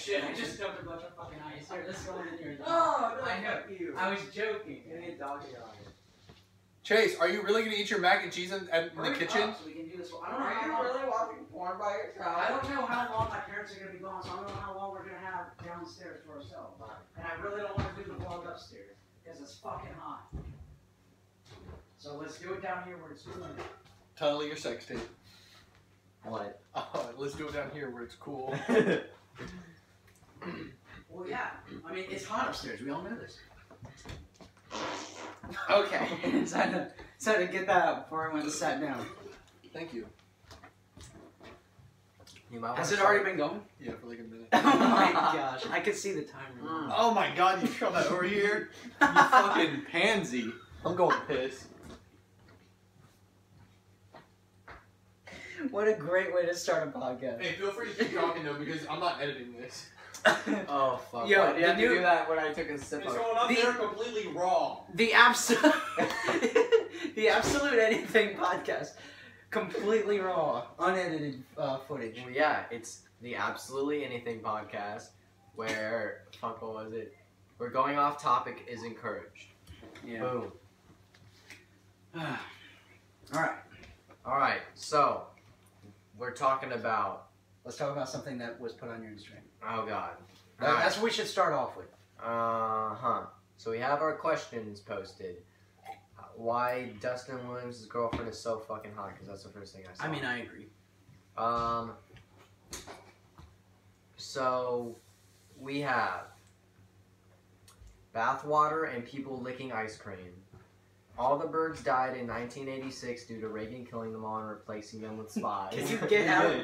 shit! I just dumped a bunch of fucking ice. Here, let's go in here. Oh, no, I know. you. I was joking. You need dog shit on it. Chase, are you really gonna eat your mac and cheese in the kitchen? So we can do this. I don't know Are how you long. really watching porn by yourself? I don't know how long my parents are gonna be gone, so I don't know how long we're gonna have downstairs to ourselves. And I really don't want to do the vlog upstairs because it's fucking hot. So let's do it down here where it's cool. Totally your sex tape. What? Let's do it down here where it's cool. Well, yeah. I mean, it's hot upstairs. We all know this. Okay. so to get that out before I went and sat down. Thank you. Has it already been going? Yeah, for like a minute. Oh my gosh. I could see the timer. Oh my god, you shot that over here? You fucking pansy. I'm going piss. What a great way to start a podcast. Hey, feel free to keep talking though, because I'm not editing this. Oh fuck! Yo, Why did you have the to new- do that when I took a sip It's of going up there completely raw. The absolute, the Absolute Anything podcast, completely raw, unedited footage. Well, yeah, it's the Absolutely Anything podcast where fuck what was it? Where going off topic is encouraged. Yeah. Boom. All right. So we're talking about. Let's talk about something that was put on your Instagram. Oh god. That's what we should start off with. So we have our questions posted. Why Dustin Williams' girlfriend is so fucking hot? Because that's the first thing I saw. I mean, I agree. So we have bathwater and people licking ice cream. All the birds died in 1986 due to Reagan killing them all and replacing them with spies. Can you get out?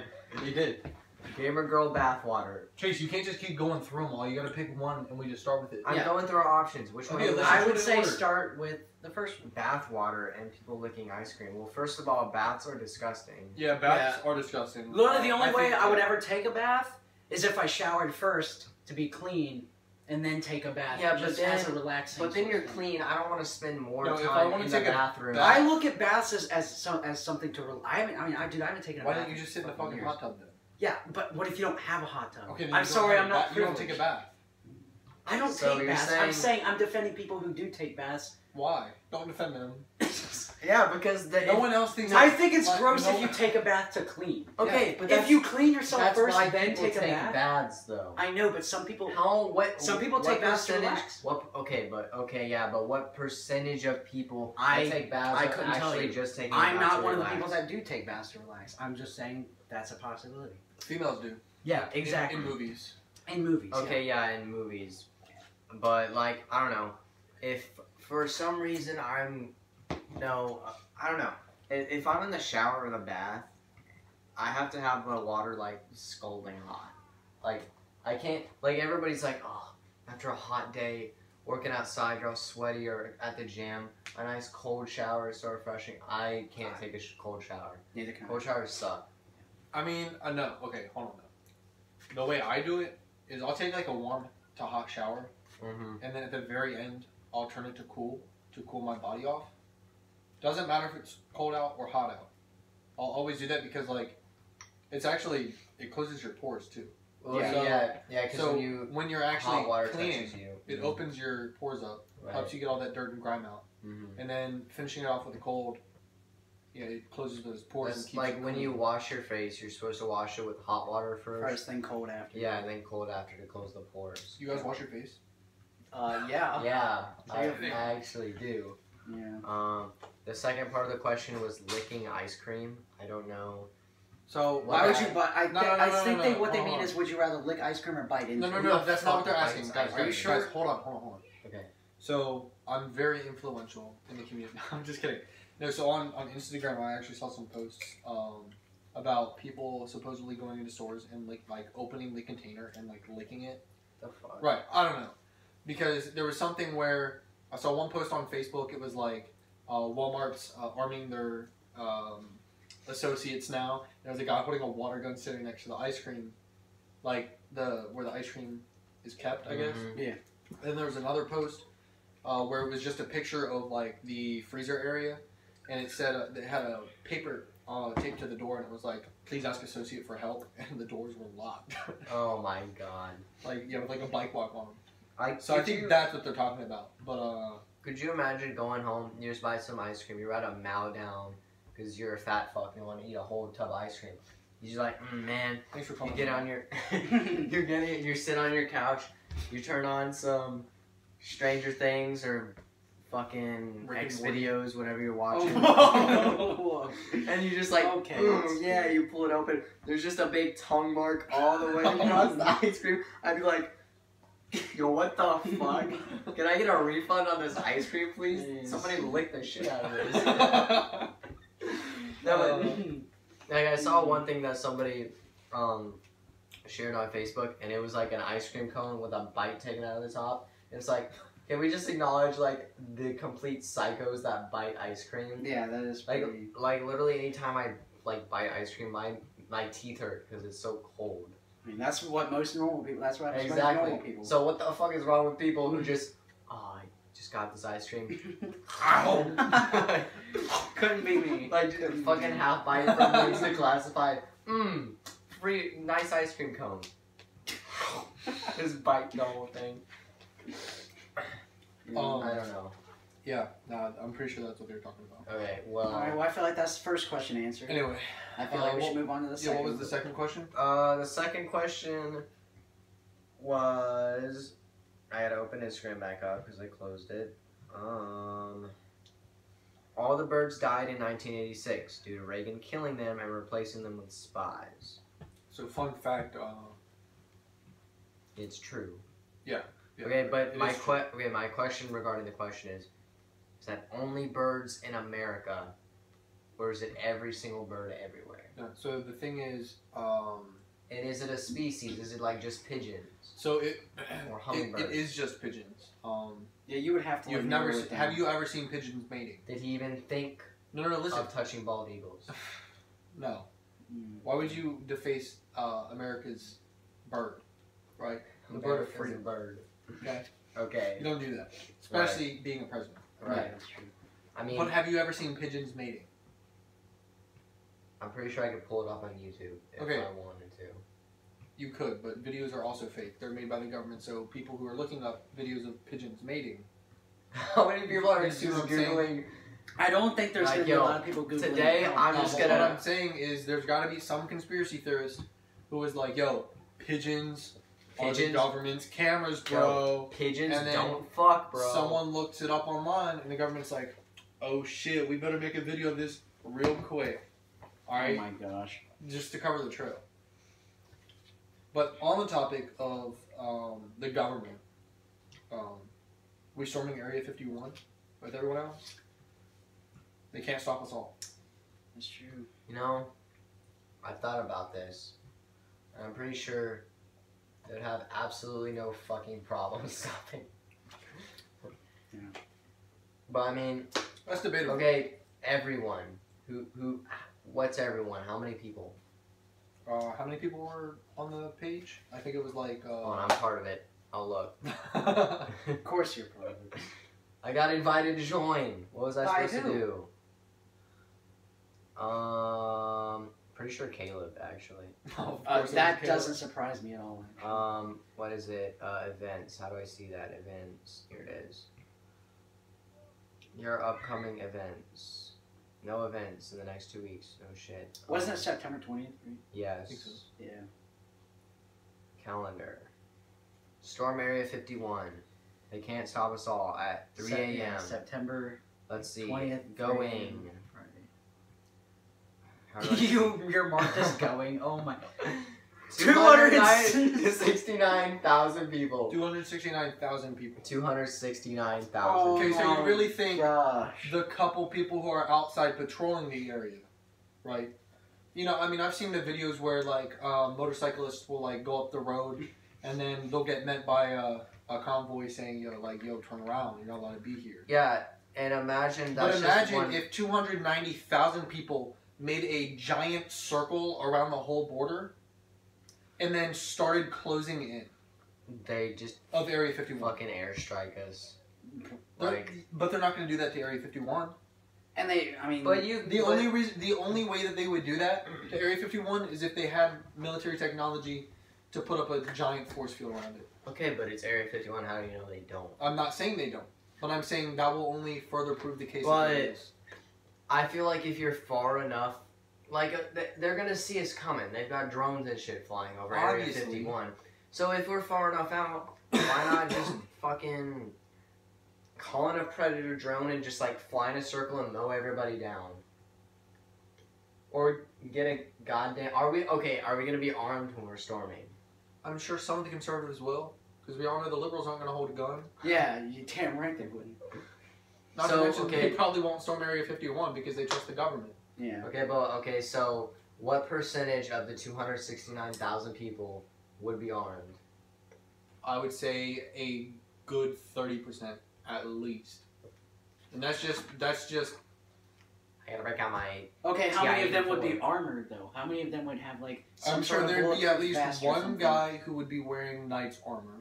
He did. Gamer girl bathwater. Chase, you can't just keep going through them all. You gotta pick one and we just start with it. I'm Yeah. going through our options. Which Okay, one? let's I just would put it in say order. start with the first one. Bathwater and people licking ice cream. Well, first of all, baths are disgusting. Yeah, baths are disgusting. Literally, the only way think- I would ever take a bath is if I showered first to be clean, and then take a bath. Yeah, but just then- as a relaxing. But then sort you're of thing. clean. I don't want to spend more No, if I time wanna in the take a bathroom. bath- I look at baths as something to. I haven't taken a Why bath. don't you just sit in the fucking hot tub then? Yeah, but what if you don't have a hot tub? Okay, then I'm you don't sorry, have I'm a not bath- You don't take privileged. a bath. I don't So take you're baths. I'm saying I'm defending people who do take baths. Why? Don't defend them. Yeah, because No one else thinks. I think it's like, gross no- if you take a bath to clean. okay, Yeah. but If you clean yourself that's first, why then people take a bath. baths though. I know, but some people. Some people what take baths to percentage- relax. But what percentage of people I- that take baths I are couldn't tell actually you. just taking? I'm baths not to one of the relax? people that do take baths to relax. I'm just saying that's a possibility. Females do. Yeah, exactly. In movies. In movies. Okay, yeah, in movies, but like I don't know, if for some reason I don't know. If I'm in the shower or the bath, I have to have the water like scalding hot. Like I can't. Like everybody's like, oh, after a hot day working outside, you're all sweaty, or at the gym, a nice cold shower is so refreshing. I can't take a cold shower. Neither can I. Cold showers suck. I mean, no. Okay, hold on. No. The way I do it is I'll take like a warm to hot shower, Mm-hmm. and then at the very end I'll turn it to cool my body off. Doesn't matter if it's cold out or hot out. I'll always do that because like it closes your pores too. Well, Yeah. yeah. Because So when you're actually hot water cleaning, touches you, it opens your pores up, Right. helps you get all that dirt and grime out, Mm-hmm. and then finishing it off with a cold. Yeah, it closes those pores and It's keeps like it when clean. you wash your face, you're supposed to wash it with hot water first. First thing cold after. Yeah, and then cold after to close the pores. You guys wash your face? Yeah. Yeah, I Okay. actually do. Yeah. The second part of the question was licking ice cream. I don't know. So Why would you? But I No, think no, what they hold mean on. is, would you rather lick ice cream or bite into No, it? no, that's not what they're fuck asking. ice Guys, cream? Are you sure? Guys, hold on. Okay. So I'm very influential in the community. I'm just kidding. No, so on Instagram, I actually saw some posts about people supposedly going into stores and like opening the container and like licking it. The fuck. Right. I don't know, because there was something where I saw one post on Facebook. It was like Walmart's arming their associates now. There was a guy holding a water gun sitting next to the ice cream, like where the ice cream is kept, I guess. Mhm. Yeah. Then there was another post where it was just a picture of like the freezer area, and it said they had a paper taped to the door, and it was like, "Please ask associate for help," and the doors were locked. Oh my god. Like with like a bike lock on them. Like, So I think that's what they're talking about. But could you imagine going home, you just buy some ice cream, you're about to mow down because you're a fat fuck and want to eat a whole tub of ice cream. You're just like, man. thanks for You calling. get on your, you sit on your couch, you turn on some Stranger Things or fucking Rick and X Morty. videos, whatever you're watching. Whoa. And you just like, Okay, that's yeah, you pull it open. There's just a big tongue mark all the way across the ice cream. I'd be like, yo, what the fuck? Can I get a refund on this ice cream, please? Please. Somebody lick the shit out of this. No, but, like, I saw one thing that somebody shared on Facebook, and it was like an ice cream cone with a bite taken out of the top. And it's like, can we just acknowledge like the complete psychos that bite ice cream? Yeah, that is Like, pretty... literally anytime I like bite ice cream, my teeth hurt because it's so cold. I mean, that's what most normal people... That's what happens to most Exactly. normal people. So what the fuck is wrong with people who just, oh, I just got this ice cream. Couldn't be me. Like, fucking half bite from things to classify. Free, nice ice cream cone. Just bite the whole thing. I don't know. Yeah, nah, I'm pretty sure that's what they're talking about. Okay, well. Alright, well, I feel like that's the first question answered. Anyway, I feel like we what- should move on to the second. what was the second question? The second question was, I had to open Instagram back up because I closed it. All the birds died in 1986 due to Reagan killing them and replacing them with spies. So fun fact. It's true. Yeah, Okay, but it my is true. my question regarding the question is that only birds in America, or is it every single bird everywhere? No, so the thing is, And is it a species? Is it like just pigeons so it or hummingbirds? it is just pigeons. Yeah, you would have to. You've like, never narrow it down. have you ever seen pigeons mating? Did he even think No, listen. of touching bald eagles? No. Mm. Why would you deface America's bird? Right? The bird of America's freedom. a bird. Okay. Okay. You don't do that, especially being a president. Right. Yeah, that's true. I mean, But have you ever seen pigeons mating? I'm pretty sure I could pull it up on YouTube if Okay. I wanted to. You could, but videos are also fake. They're made by the government, so people who are looking up videos of pigeons mating. How many people are You just see what I'm saying? googling? I don't think there's Like, gonna be a yo, lot of people googling. today it. I'm just But gonna- What I'm saying is, there's got to be some conspiracy theorist who was like, "Yo, pigeons are the Pigeons? government's cameras, bro." Pigeons And then don't fuck, bro. Someone looks it up online, and the government's like, "Oh shit, we better make a video of this real quick." All Oh right, my gosh. just to cover the trail. But on the topic of the government, we storming Area 51 with everyone else. They can't stop us all. That's true. You know, I thought about this. And I'm pretty sure they'd have absolutely no fucking problem stopping. Yeah. But I mean, That's debatable. okay, everyone. What's everyone? How many people? How many people were on the page? I think it was like. Oh, I'm part of it. I'll look. Of course you're part of it. I got invited to join. What was I By supposed to who? do? Pretty sure Caleb actually. Of course it was That Caleb. doesn't surprise me at all. What is it? Events. How do I see that? Events. Here it is. Your upcoming events. No events in the next 2 weeks. No shit. Wasn't it September 20th? Right? Yes. think so. Yeah. Calendar. Storm Area 51. They can't stop us all at 3 a.m. Yeah, September Let's see. 20th. Going. Friday. How do I- You're marked as going. Oh my. 269,000 people. 269,000 people. 269,000. Oh Okay, so you my really think Gosh. the couple people who are outside patrolling the area, right? You know, I mean, I've seen the videos where like motorcyclists will like go up the road, and then they'll get met by a convoy saying, "Yo, turn around. You're not allowed to be here." Yeah, and imagine that's But imagine just one, if 290,000 people made a giant circle around the whole border, and then started closing in they just of Area 51. fucking airstrike us. They're- Like, but they're not going to do that to Area 51. And I mean, But you, The only way that they would do that to Area 51 is if they had military technology to put up a giant force field around it. Okay, but it's Area 51. How do you know they don't? I'm not saying they don't, but I'm saying that will only further prove the case. But that it is. I feel like if you're far enough, like they're gonna see us coming. They've got drones and shit flying over Area Obviously. 51. So if we're far enough out, why not just fucking call in a predator drone and just like fly in a circle and mow everybody down? Or get a goddamn. Are we gonna be armed when we're storming? I'm sure some of the conservatives will, because we all know the liberals aren't going to hold a gun. yeah, you damn right they wouldn't. Not So, to mention, okay. they probably won't storm Area 51 because they trust the government. Yeah. Okay, so what percentage of the 269,000 people would be armed? I would say a good 30% at least. And that's just I gotta break out my. Okay, how many of them would be TI-84. armored though? How many of them would have like some I'm sure sort of there'd be at bulletproof least vest or one something? guy who would be wearing knight's armor.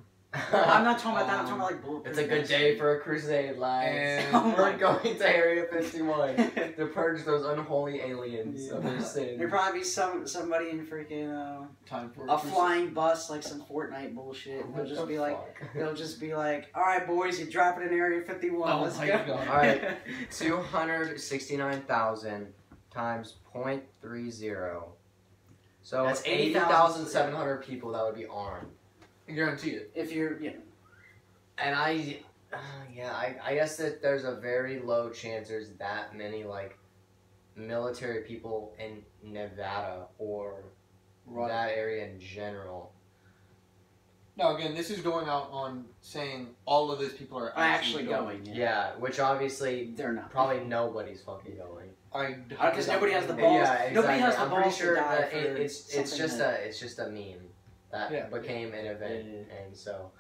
I'm not talking about that. I'm talking about like bulletproof. It's a good vests. day for a crusade, lads. And- Oh my We're going to Area 51 to purge those unholy aliens of their sins. There'd probably be somebody in freaking Time for a flying bus, like some Fortnite bullshit. And What they'll just the be like, fuck? they'll just be like, all right, boys, you drop it in Area 51. Oh Let's my go. God. All right. 269,000 times 0.30. So That's that's 80,000 80,700 people that would be armed. I guarantee it. If you're, And I guess that there's a very low chance there's that many like military people in Nevada or that area in general. Now again, this is going out on saying all of those people are actually going. Yeah, which obviously They're not. probably nobody's fucking going. Because nobody has the balls. Yeah, exactly. Nobody has the I'm pretty balls sure to die that for it's something just that- it's just a meme that Yeah. became an event, Yeah. and so.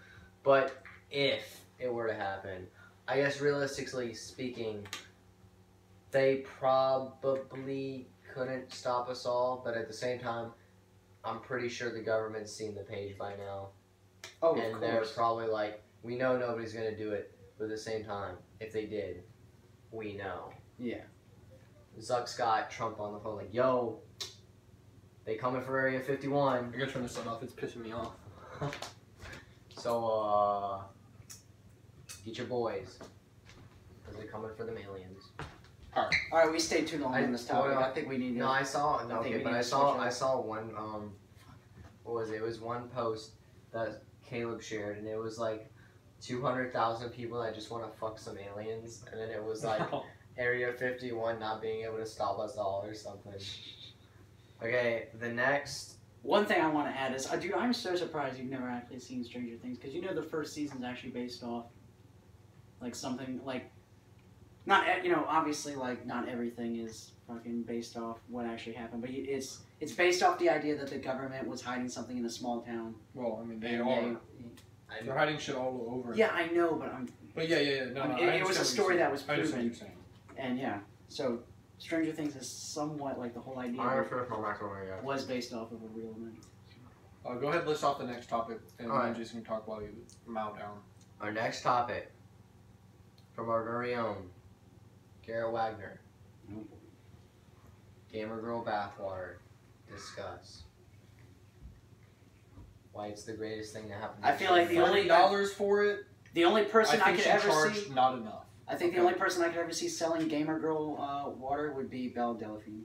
But if it were to happen, I guess realistically speaking, they probably couldn't stop us all. But at the same time, I'm pretty sure the government's seen the page by now, Oh, and of they're course. probably like, we know nobody's gonna do it. But at the same time, if they did, we know. Yeah. Zuck's got Trump on the phone like, yo, they coming for Area 51. I gotta turn this off. It's pissing me off. So, get your boys. Because they're coming for them aliens. All right, we stayed too long I- on this topic. well, I think we need to. No, I saw, I no, think okay, we but need I to saw, switch I up. saw one, what was it? It was one post that Caleb shared, and it was like 200,000 people that just want to fuck some aliens, and then it was like Area 51 not being able to stop us all or something. Okay, the next. One thing I want to add is, dude, I'm so surprised you've never actually seen Stranger Things, because you know the first season's actually based off, like, something, like, not, obviously, like, not everything is fucking based off what actually happened, but it's based off the idea that the government was hiding something in a small town. Well, I mean, they And are. They're hiding shit all over. Yeah, I know, but But yeah. No, I mean, I it was a understand what story you're that was saying. I understand proven. what you're saying. and yeah, so Stranger Things is somewhat like the whole idea I refer from Macaroni. was based off of a real event. Go ahead and list off the next topic, and All right. I'm just going to talk while you mow down. Our next topic from our very own Garrett Wagner. Gamer Girl Bathwater. Discuss why it's the greatest thing to happen. I feel like the only $30 for it. The only person I think could she ever charged see, not enough. I think the only person I could ever see selling Gamer Girl water would be Belle Delphine.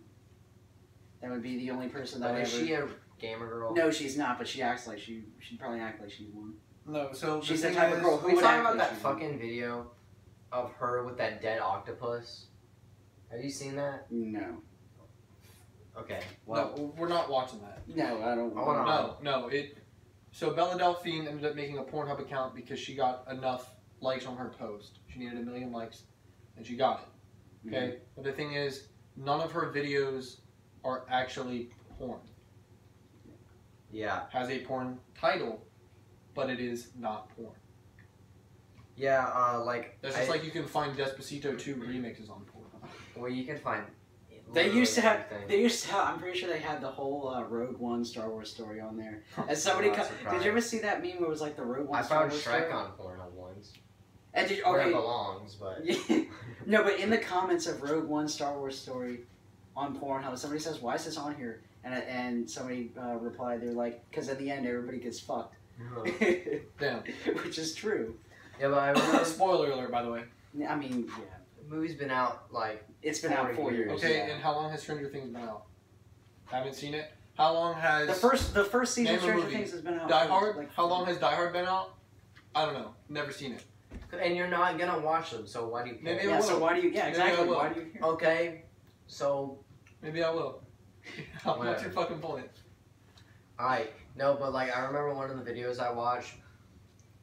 That would be the only person that But would is ever. she a gamer girl? No, she's not. But she acts like she'd probably act like she's one. No, so She's the the thing type of is, girl who We would talking act about like that she's one. fucking video of her with that dead octopus? Have you seen that? No. Okay. Well, no, we're not watching that. No, I don't. Hold on. No. So Bella Delphine ended up making a Pornhub account because she got enough likes on her post. She needed 1 million likes, and she got it. Okay, but the thing is, none of her videos are actually porn. yeah. Has a porn title, but it is not porn. Yeah, like... That's just like you can find Despacito 2 remixes on porn. Well, you can find... They used to have. everything. They used to have. I'm pretty sure they had the whole Rogue One Star Wars story on there. And somebody, I'm not did surprised. you ever see that meme where it was like the Rogue One I Star found Wars Shrek story? on Pornhub once. And did, where it okay. belongs, but No, but in the comments of Rogue One Star Wars story on Pornhub, somebody says, "Why is this on here?" And somebody replied, they're like, "Because in the end, everybody gets fucked." Damn. Which is true. yeah, but I remember Spoiler alert, by the way. I mean, yeah. the movie's been out like It's been out 4 years. Okay, yeah. and how long has Stranger Things been out? Haven't seen it. How long has The first season of Name a Stranger movie. Things has been out. Die Hard? Like, How long has Die Hard been out? I don't know. Never seen it. and you're not gonna watch them, so why do you care? Maybe I Yeah, will. so why do you? Yeah, Maybe I exactly. will. Why do you care? Okay, so Maybe I will. What's your fucking point? alright. No, but like I remember one of the videos I watched,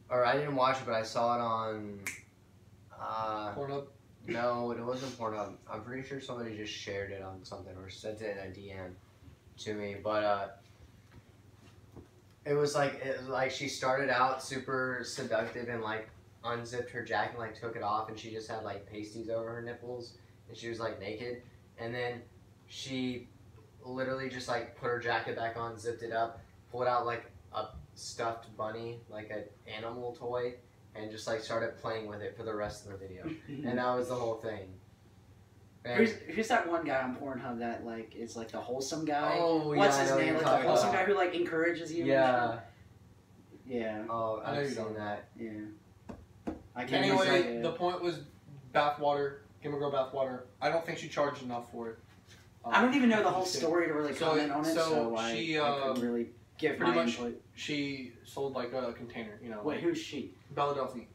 or I didn't watch it, but I saw it on Pornhub? no, it wasn't Pornhub. I'm pretty sure somebody just shared it on something or sent it in a DM to me, but it was like she started out super seductive and like unzipped her jacket and like took it off and she just had like pasties over her nipples and she was like naked, and then she literally just like put her jacket back on, zipped it up, pulled out like a stuffed bunny, like an animal toy, and just like started playing with it for the rest of the video. And that was the whole thing. And Who's that one guy on Pornhub that like is like the wholesome guy? oh yeah, What's I his know what name? you're Like the talking wholesome about. guy who like encourages you. Yeah. Yeah. Oh, I know I've you seen don't. that. Yeah. I can't Anyway, remember. the point was bathwater. Gamer Girl bathwater. I don't think she charged enough for it. I don't even know the whole story to really So- comment on it, so so she, I couldn't really give pretty my much- input. She sold like a container, you know. Wait, like who's she? Bella Delphine.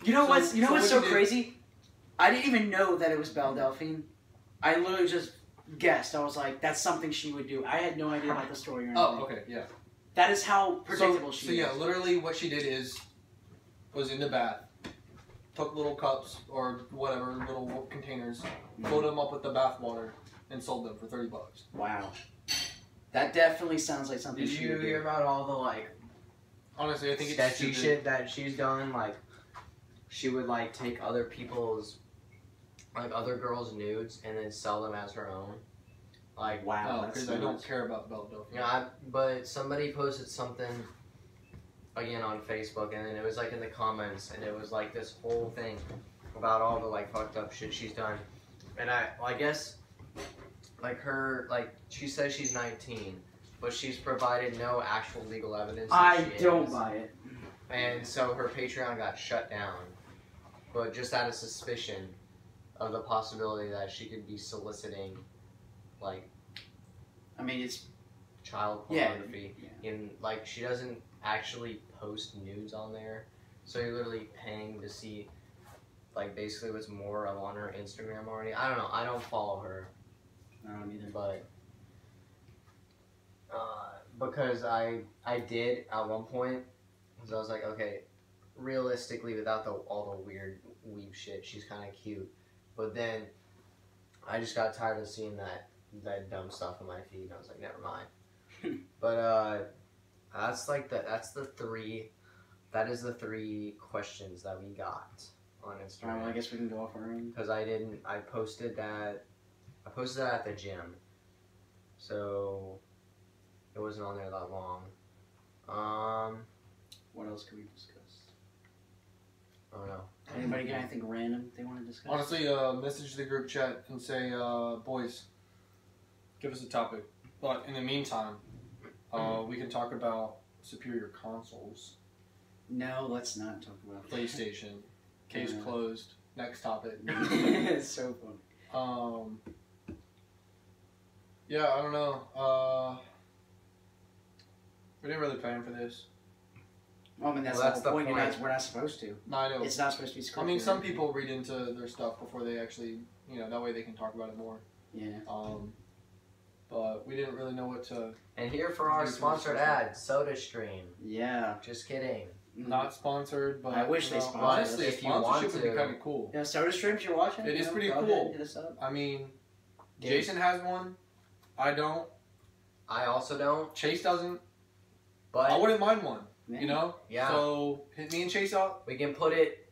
You know So- what's so what's what so you did- crazy? I didn't even know that it was Belle Delphine. I literally just guessed. I was like, that's something she would do. I had no idea about the story or anything. Oh, okay, yeah. That is how predictable she so is. yeah, literally what she did was in the bath, took little cups or whatever, little containers, filled them up with the bath water, and sold them for $30. Wow. That definitely sounds like something Did she you would hear do. about all the like Honestly, I think it's sketchy stupid. shit that she's done? Like she would like take other people's, like other girls' nudes and then sell them as her own. Like Wow, Oh, that's because I don't nuts. care about Bella Delphine. but somebody posted something again on Facebook, and then it was like in the comments, and it was like this whole thing about all the like fucked up shit she's done. And I guess like her, like she says she's 19, but she's provided no actual legal evidence that I she don't is. buy it. And so her Patreon got shut down, but just out of suspicion of the possibility that she could be soliciting like I mean, it's child Yeah, pornography. yeah. And like she doesn't actually post nudes on there, so you're literally paying to see like basically what's more of on her Instagram already. I don't know, I don't follow her, I don't either. but because I did at one point, because I was like, okay, realistically without all the weird weeb shit, she's kind of cute, but then I just got tired of seeing that dumb stuff on my feed, and I was like, never mind. But that's the three questions that we got on Instagram. I guess we can go off our own. Because I posted that at the gym, so it wasn't on there that long. What else could we discuss? I don't know. Anybody got anything random they want to discuss? Honestly, message the group chat and say, boys, give us a topic. But in the meantime, we can talk about superior consoles. No, let's not talk about that. PlayStation. Case Yeah. closed. Next topic. It's so funny. Yeah, I don't know. We didn't really plan for this. Well, I mean, that's, Well, that's the whole the point. point. We're not supposed to. No, I know. It's not supposed to be scripted. I mean, some people read into their stuff before they actually, that way they can talk about it more. Yeah. But we didn't really know what to. And here for our sponsored ad, SodaStream. Yeah. Just kidding. Not sponsored, but I wish they sponsored us. honestly, If you want sponsorship would be to. kind of cool. Yeah, SodaStream, if you're watching. It is pretty go cool. ahead, hit us up. I mean, Yeah. Jason has one. I don't. I also don't, Chase doesn't. but I wouldn't mind one. Yeah. You know. Yeah. So hit me and Chase up. we can put it.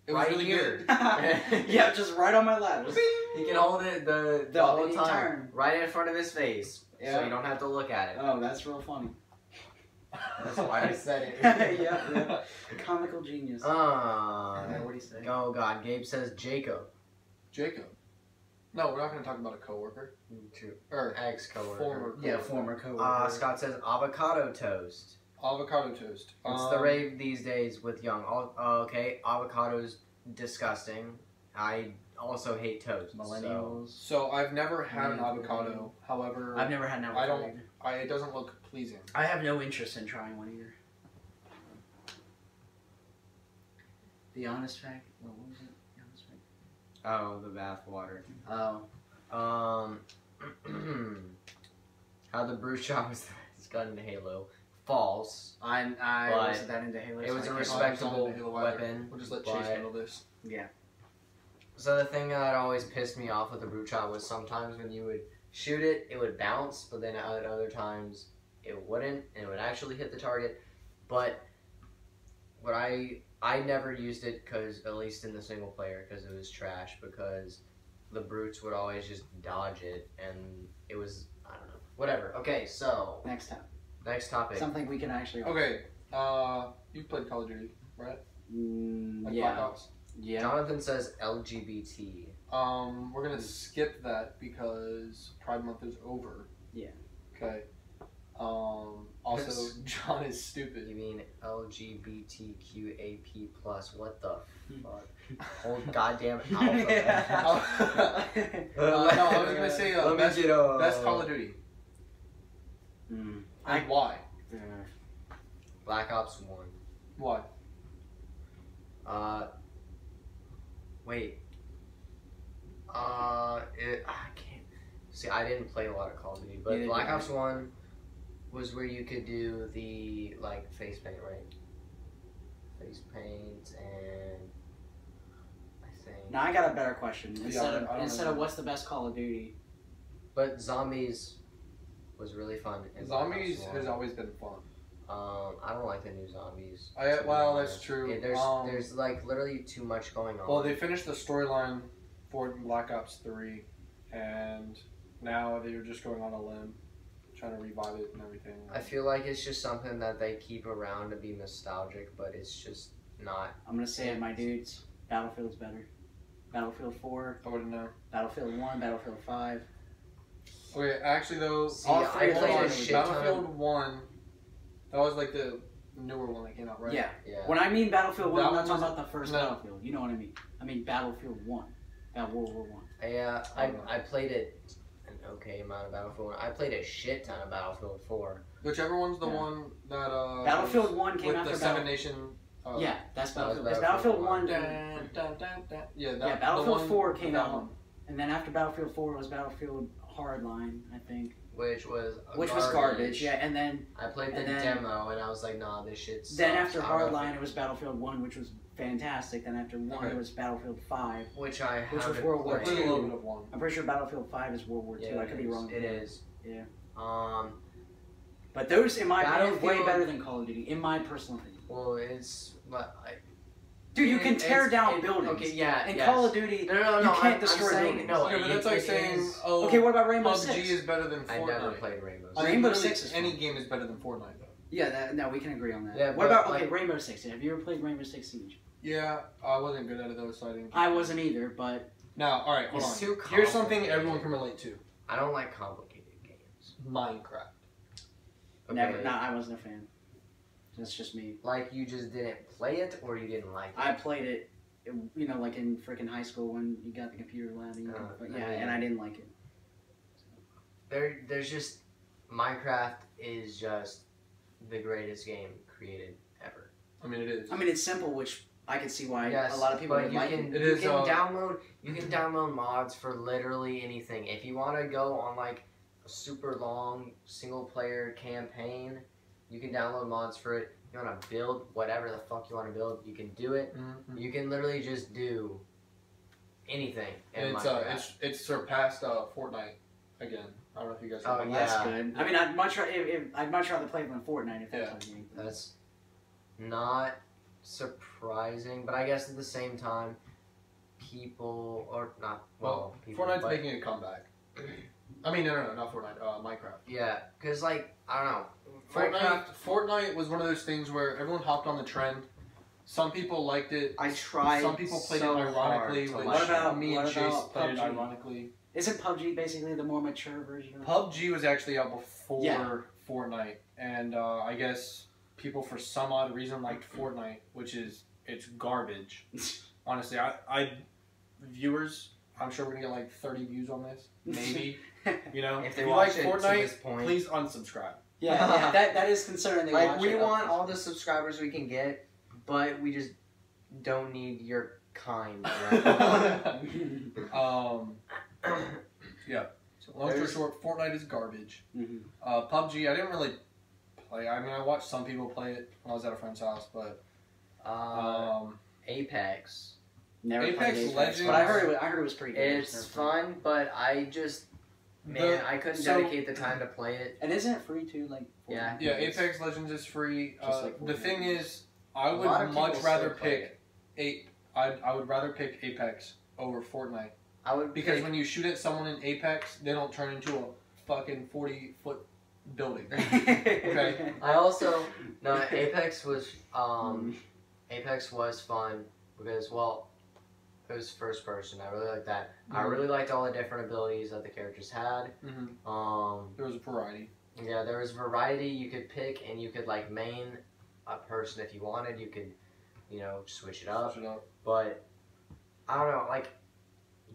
It was Right really here. good. Yeah, just right on my lap. Just- He can hold it the The whole whole time, time. right in front of his face, so Yeah. you don't have to look at it. Oh, that's real funny. That's why I said it. Yeah. Comical genius. Yeah, what do you say? Oh God, Gabe says Jacob. Jacob. No, we're not going to talk about a coworker. True. Or Ex-coworker. former Yeah, coworker. former coworker. Scott says avocado toast. Avocado toast. It's the rave these days with young. Okay, avocado's disgusting. I also hate toast. Millennials. So I've never had an avocado. However, I've never had an avocado. I don't. It doesn't look pleasing. I have no interest in trying one either. The honest fact. What was it? The honest fact. Oh, the bath water. Oh. How the brew shop was gun into Halo. False. I But wasn't that into Halo. it so was I a can't- respectable Halo either. weapon. We'll just let but- Chase handle this. Yeah. So the thing that always pissed me off with the brew shop was sometimes when you would shoot it, it would bounce, but then at other times it wouldn't, and it would actually hit the target. But what I never used it because, at least in the single player, because it was trash. Because the brutes would always just dodge it, and it was, I don't know, whatever. Okay, so Next time. next topic. Something we can actually. Okay. You've played Call of Duty, right? Like Black Yeah. Ops. Yeah. Jonathan says LGBT. We're gonna skip that because Pride Month is over. Yeah. Okay. Also, John is stupid. You mean LGBTQAP+? What the fuck? Whole goddamn alphabet. No, I was gonna say best Call of Duty. Mm. And why? Black Ops 1. Why? Wait. I can't. See, I didn't play a lot of Call of Duty, but Neither Black did I. Ops 1 was where you could do the, like, face paint, right? Face paint and I think. Now I got a better question. Yeah, Instead I of don't what's the best Call of Duty? But Zombies was really fun. in Black Ops Zombies 1. has always been fun. I don't like the new Zombies. Well, to be that's honest. true. Yeah, there's like literally too much going on. Well, they finished the storyline for Black Ops 3, and now they're just going on a limb, trying to revive it and everything. I feel like it's just something that they keep around to be nostalgic, but it's just not. I'm gonna say it, my dudes. Battlefield's better. Battlefield 4, I wouldn't know. Battlefield 1, Battlefield 5. Okay, actually though, See, all I three played a ones, shit ton of- Battlefield 1, that was like the newer one that came out, right? Yeah. Yeah. When I mean Battlefield 1, That I'm not one talking was- about the first no. Battlefield. You know what I mean. I mean Battlefield 1. About World War 1. Yeah, I don't know. I played it an okay amount of Battlefield 1. I played a shit ton of Battlefield 4. Whichever one's the Yeah. one that Battlefield 1 came with after the Seven Nation. Yeah, that's that was Battlefield. It's Battlefield Battlefield 1. Dun, dun, dun, dun. Yeah, Yeah, Battlefield 4 came that out. one. And then after Battlefield 4 was Battlefield Hardline, I think. Which was Garbage. Yeah, and then I played the and then- demo and I was like, nah, this shit sucks. then after I don't know if Hardline it was Battlefield 1, which was fantastic. Then after 1 Okay. it was Battlefield 5. which I which was haven't World War I played. played a II. little bit of one. I'm pretty sure Battlefield 5 is World War II. I could be wrong. It is. Yeah. But But those, in my opinion, way Battlefield- better than Call of Duty, in my personal opinion. well, it's but Dude, you can tear it's- down it- buildings. Okay, yeah. In yes. Call of Duty, No, no, you no. can't I'm destroy saying, buildings. no. Yeah, but that's like it saying, is- oh, okay, what about Rainbow PUBG Six? is better than Fortnite. I never played Rainbow Six. I mean, Rainbow literally Six is any fun. game is better than Fortnite, though. Yeah, no, we can agree on that. Yeah, what but, about, like- Rainbow Six? Have you ever played Rainbow Six Siege? Yeah, I wasn't good at it though, so I didn't. I wasn't either, but Now, all right, hold It's on. too Here's something complicated. everyone can relate to: I don't like complicated games. Minecraft. Okay. never. Nah, I wasn't a fan. That's just me. Like you just didn't play it, or you didn't like it. I played it, like in freaking high school when you got the computer lab. But yeah, and I didn't like it. There's just Minecraft is just the greatest game created ever. I mean, it is. I mean, it's simple, which I can see why Yes, a lot of people but would you like can it. It you is, can download mods for literally anything. If you want to go on like a super long single player campaign, you can download mods for it. You want to build whatever the fuck you want to build, you can do it. Mhm. You can literally just do anything in Minecraft. It's surpassed Fortnite again. I don't know if you guys. Oh, have yeah. That's good. I mean, I'd much rather play than Fortnite if that's Yeah. what you mean. That's not surprising, but I guess at the same time, people or not. Well, people, Fortnite's but, making a comeback. I mean, no, not Fortnite. Minecraft. yeah, because like I don't know, Fortnite was one of those things where everyone hopped on the trend. Some people liked it. I tried. Some people played so it ironically. hard to Which What about- me and what Chase about played it PUBG? ironically. Isn't PUBG basically the more mature version of PUBG was actually out before Yeah. Fortnite, and I guess people for some odd reason liked Fortnite, which is it's garbage. Honestly, I viewers, I'm sure we're gonna get like 30 views on this, maybe. You know, If they you watch like it to this Fortnite, point. please unsubscribe. Yeah, that is concerning. They Like watch we it. want all the subscribers we can get, but we just don't need your kind. Right? Yeah. So long story There's- short, Fortnite is garbage. Mhm. PUBG, I didn't really play. I mean, I watched some people play it when I was at a friend's house, but Apex. Never Apex played Apex, Legends- but I heard it was pretty good. It's Never played. fun, but I just I couldn't so- dedicate the time to play it. And isn't it free too? Like Yeah. Yeah, Apex Legends is free. Just like The Fortnite. thing is, I A lot of would people much still rather play pick I would rather pick Apex over Fortnite I would because pick- when you shoot at someone in Apex, they don't turn into a fucking 40-foot building. Okay. I also no Apex was Apex was fun because it was first person. I really liked that. I really liked all the different abilities that the characters had. Mm-hmm. There was a variety. Yeah, there was variety you could pick, and you could like main a person if you wanted. You could, switch it up. Switch it up. But I don't know, like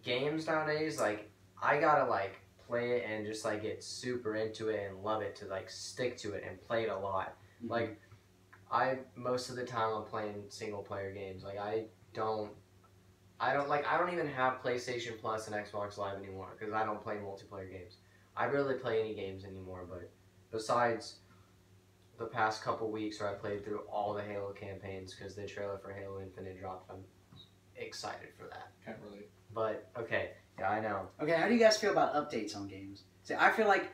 games nowadays, like I gotta like play it and just like get super into it and love it to like stick to it and play it a lot. Mhm. Like most of the time I'm playing single player games. Like I don't even have PlayStation Plus and Xbox Live anymore because I don't play multiplayer games. I barely play any games anymore, but besides the past couple weeks where I played through all the Halo campaigns because the trailer for Halo Infinite dropped, I'm excited for that. Can't really. But okay, yeah, I know. Okay, how do you guys feel about updates on games? See, I feel like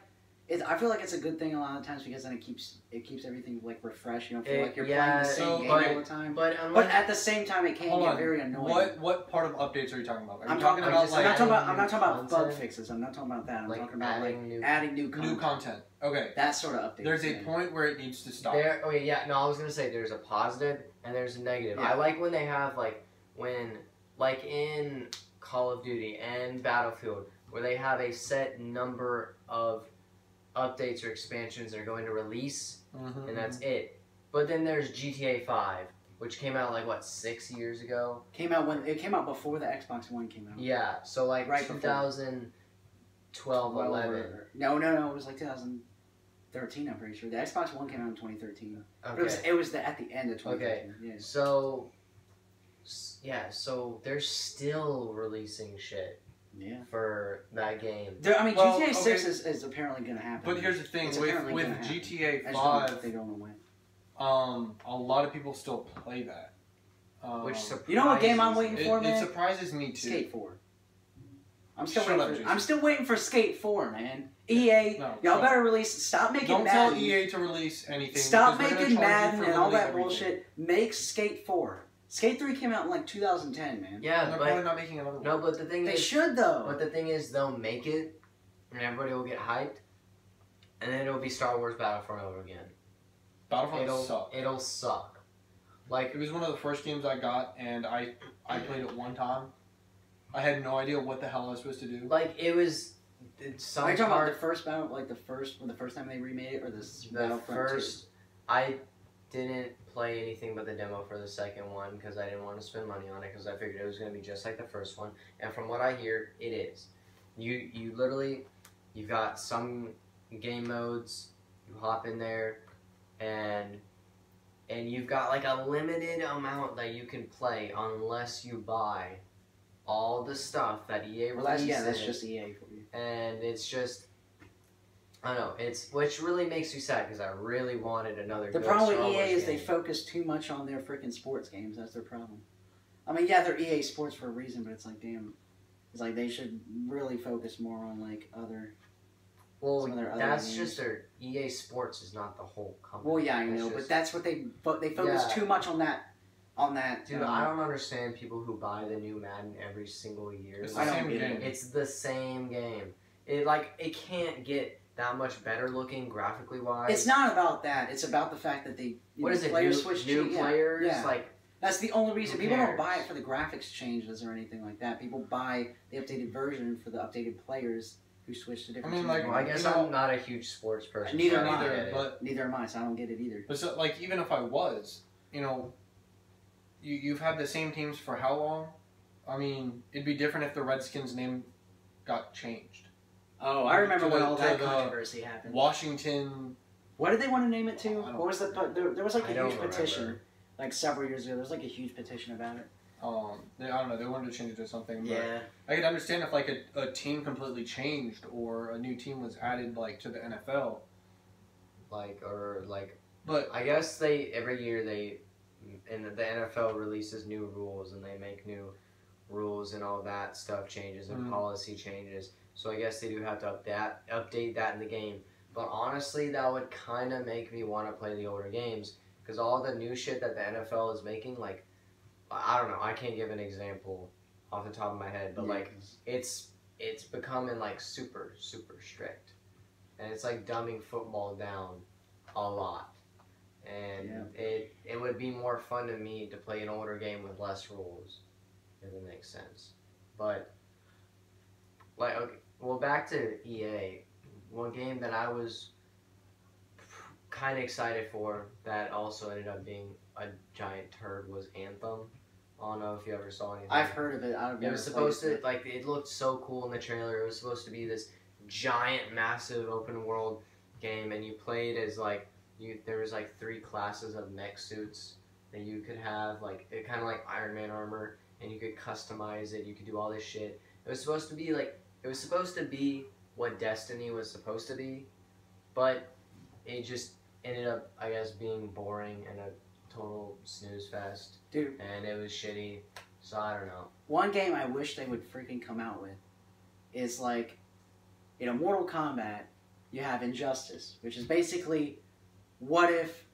it's a good thing a lot of times because then it keeps everything like refreshed. You don't feel like you're playing the same game all the time. But But at the same time, it can Hold get on. very annoying. What part of updates are you talking about? Are you I'm talking talking about just I'm like not talking about. I'm adding not talking about new bug content? fixes. I'm not talking about that. I'm Like talking about adding new- adding new content. new content? Okay. That sort of update. There's a point where it needs to stop. Okay, yeah, no, I was gonna say there's a positive and there's a negative. Yeah. I like when they have like in Call of Duty and Battlefield where they have a set number of updates or expansions they're going to release, Mm-hmm. and that's it. But then there's GTA 5, which came out like 6 years ago. Came out before the Xbox One came out. Yeah, so like Right before. 2012, 11. No, it was like 2013. I'm pretty sure the Xbox One came out in 2013. But Okay. it was at the end of 2013. Yeah. So they're still releasing shit Yeah. for that game. Well, GTA 6 okay. is apparently going to happen. But here's the thing It's with apparently gonna happen. GTA I just don't know 5, if they don't know when. a lot of people still play that. Which surprises You know what game I'm waiting for, it man? surprises me too. Skate 4. I'm still Shut up, waiting. Jason. I'm still waiting for Skate 4, man. EA, No, y'all stop. better release. Stop making Don't Madden. tell EA to release anything. Stop because they're gonna making charge you Madden for and all literally that everything. bullshit. Make Skate 4. Skate 3 came out in like 2010, man. Yeah, And they're probably but not making another one. no, but the thing They is, should though. but the thing is, they'll make it, and everybody will get hyped, and then it'll be Star Wars Battlefront over again. Battlefront sucked. It'll suck. Like It was one of the first games I got, and I played it one time. I had no idea what the hell I was supposed to do. like it was. Some Are you talking about part- the first battle, like the first time they remade it, or this the Battlefront 2? first. I didn't play anything but the demo for the second one because I didn't want to spend money on it because I figured it was going to be just like the first one. And from what I hear, it is. You literally, you've got some game modes. You hop in there, and you've got like a limited amount that you can play unless you buy all the stuff that EA Well, releases. that's just EA for you. And it's just, I don't know, which really makes me sad because I really wanted another The good problem Star with EA Wars is they game. focus too much on their freaking sports games. That's their problem. I mean, yeah, they're EA Sports for a reason, but it's like, damn, it's like they should really focus more on like other. Well, some of their other that's games. just their EA Sports is not the whole company. Well, yeah, I That's know, just- but that's what they focus Yeah. too much on that. Dude, I don't understand people who buy the new Madden every single year. It's I the don't same get game. it. It's the same game. It can't get that much better looking graphically wise. It's not about that. It's about the fact that they What is it? players New, switch new to, players Yeah. like. That's the only reason. Who People don't cares? buy it for the graphics changes or anything like that. People buy the updated version for the updated players who switch to different. I mean, like, Well, I guess You know, I'm not a huge sports person. Neither so I am don't I. get it. but Neither am I, so I don't get it either. so, like, even if I was, you've had the same teams for how long? I mean, it'd be different if the Redskins' name got changed. Oh, I remember To when the- all to that the controversy happened. Washington. What did they want to name it to? I don't What was the? There was like I a don't huge petition, remember. like several years ago. There was like a huge petition about it. I don't know. They wanted to change it to something. But Yeah. I could understand if like a team completely changed or a new team was added like to the NFL. But I guess every year the NFL releases new rules and they make new rules and all that stuff changes and policy changes. So I guess they do have to update that in the game. But honestly, that would kind of make me want to play the older games because all the new shit that the NFL is making, like, I don't know, I can't give an example off the top of my head, but like it's becoming like super strict, and it's like dumbing football down a lot. And it would be more fun to me to play an older game with less rules, if it makes sense. But like, okay, well, back to EA. One game that I was kind of excited for that also ended up being a giant turd was Anthem. I don't know if you ever saw anything. I've heard of it. It was supposed to, like, it looked so cool in the trailer. It was supposed to be this giant, massive open world game, and you played as like there was like 3 classes of mech suits that you could have, like it kind of like Iron Man armor, and you could customize it. You could do all this shit. It was supposed to be what Destiny was supposed to be, but it just ended up, I guess, being boring and a total snooze fest. Dude. And it was shitty, so I don't know. One game I wish they would freaking come out with is like, in Mortal Kombat, you have Injustice, which is basically, what if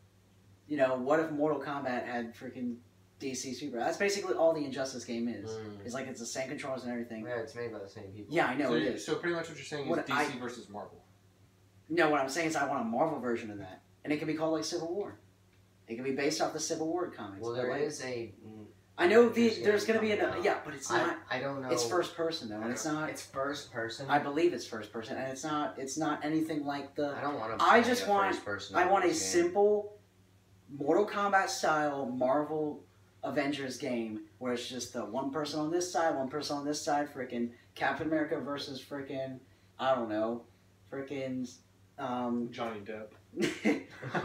Mortal Kombat had freaking DC Super? That's basically all the Injustice game is. It's like it's the same controls and everything. Yeah, it's made by the same people. Yeah, I know it is. So pretty much what you're saying is DC versus Marvel. No, what I'm saying is I want a Marvel version of that, and it can be called like Civil War. It can be based off the Civil War comics. Well, there is a. I know there's going to be but it's not. I don't know. It's first person though, and it's not. It's first person. I believe it's first person, and it's not anything like the. I don't want to. I just want. First person I want a game. simple, Mortal Kombat style Marvel Avengers game where it's just the one person on this side, one person on this side, freaking Captain America versus freaking I don't know, freaking. Johnny Depp.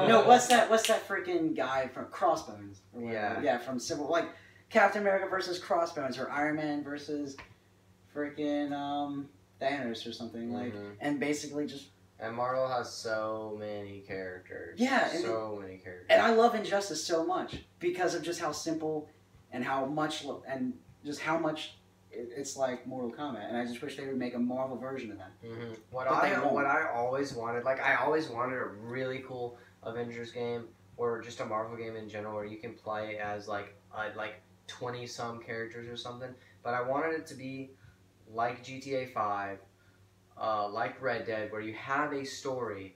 No, what's that freaking guy from Crossbones? Or whatever. Yeah, from Civil, like Captain America versus Crossbones, or Iron Man versus freaking Thanos or something like, and basically just. And Marvel has so many characters. Yeah, many characters. And I love Injustice so much because of just how simple and how much it's like Mortal Kombat, and I just wish they would make a Marvel version of that. What I always wanted, like I always wanted a really cool Avengers game or just a Marvel game in general where you can play as like 20 some characters or something. But I wanted it to be like GTA 5, like Red Dead, where you have a story,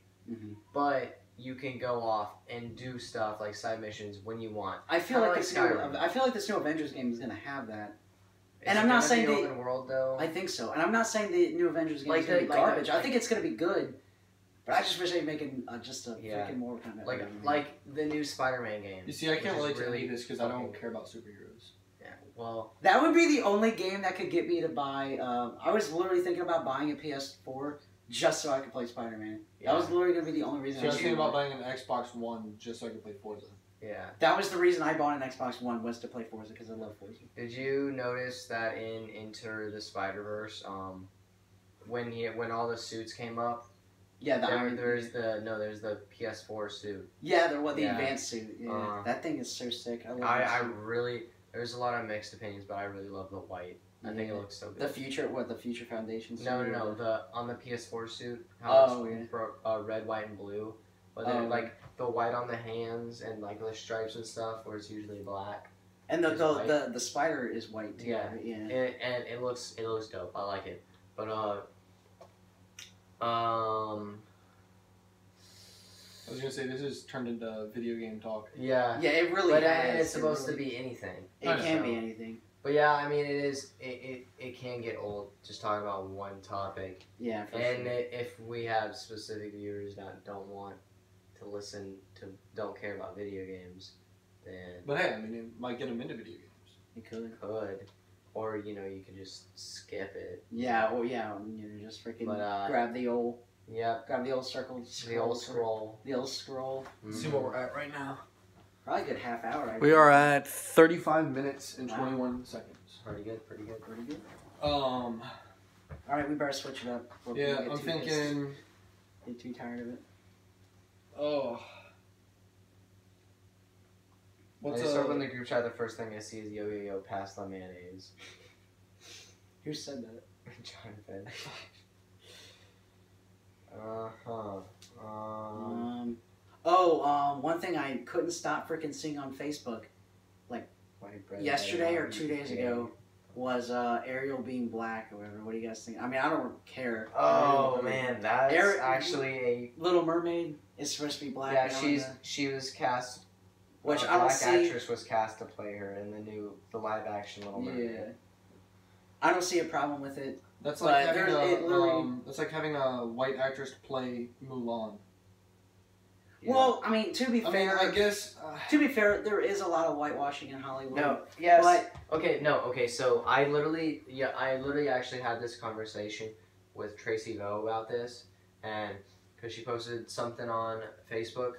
but you can go off and do stuff like side missions when you want. I feel like this new Avengers game is gonna have that. And I'm not saying the open world though. I think so, and I'm not saying the new Avengers game is gonna be garbage. I think it's gonna be good, but I just wish they'd make just a freaking Mortal Kombat. Like the new Spider-Man game. You see, I can't relate to any of this because I don't care about superheroes. Yeah, well, that would be the only game that could get me to buy. I was literally thinking about buying a PS4 just so I could play Spider-Man. Yeah. That was literally gonna be the only reason. So I was thinking about buying an Xbox One just so I could play Forza. Yeah. That was the reason I bought an Xbox One, was to play Forza because I love Forza. Did you notice that in Enter the Spider-Verse, when all the suits came up? Yeah, there's the PS4 suit. Yeah, the advanced suit. Yeah, that thing is so sick. I really, there's a lot of mixed opinions, but I really love the white. I think it looks so good. The Future Foundation suit? No, on the PS4 suit, how it's red, white, and blue. But then, like, the white on the hands and, like, the stripes and stuff, where it's usually black. And the spider is white, too. Yeah. And it looks dope. I like it. But, I was gonna say this has turned into video game talk. Yeah. Yeah, it really But has. it's supposed really, to be anything. It I can know. be anything. But yeah, I mean, it can get old just talking about one topic. Yeah, for And sure. if we have specific viewers that don't want to listen to, don't care about video games, then But hey, I mean, it might get them into video games. It could. could. Or, you could just skip it. Yeah, well, yeah, just freaking But, grab the old Yep. circle. The old scroll. The old scroll. Let's see where we're at right now. Probably a good half hour. I We think. are at 35 minutes and Wow. 21 seconds. Pretty good, pretty good. Pretty good. All Alright, we better switch it up. before yeah, people get I'm too pissed, thinking. get too tired of it. Oh. I What's just open the group chat, the first thing I see is yo, pass the mayonnaise. Who said that? Jonathan. Uh-huh. One thing I couldn't stop freaking seeing on Facebook White bread, yesterday or egg, 2 days ago was Ariel being black or whatever. What do you guys think? I mean, I don't care. Oh man, that's Eric- actually a Little Mermaid is supposed to be black. yeah. now, She was cast. which a I don't black see. actress was cast to play her in the live action Little Mermaid. Yeah, I don't see a problem with it. That's But like having there's- it literally- that's like having a white actress play Mulan. Yeah. Well, I mean, to be I mean, fair, I guess. there is a lot of whitewashing in Hollywood. No. Yes. But Okay. No. Okay. So I literally actually had this conversation with Tracy Vo about this, and because she posted something on Facebook.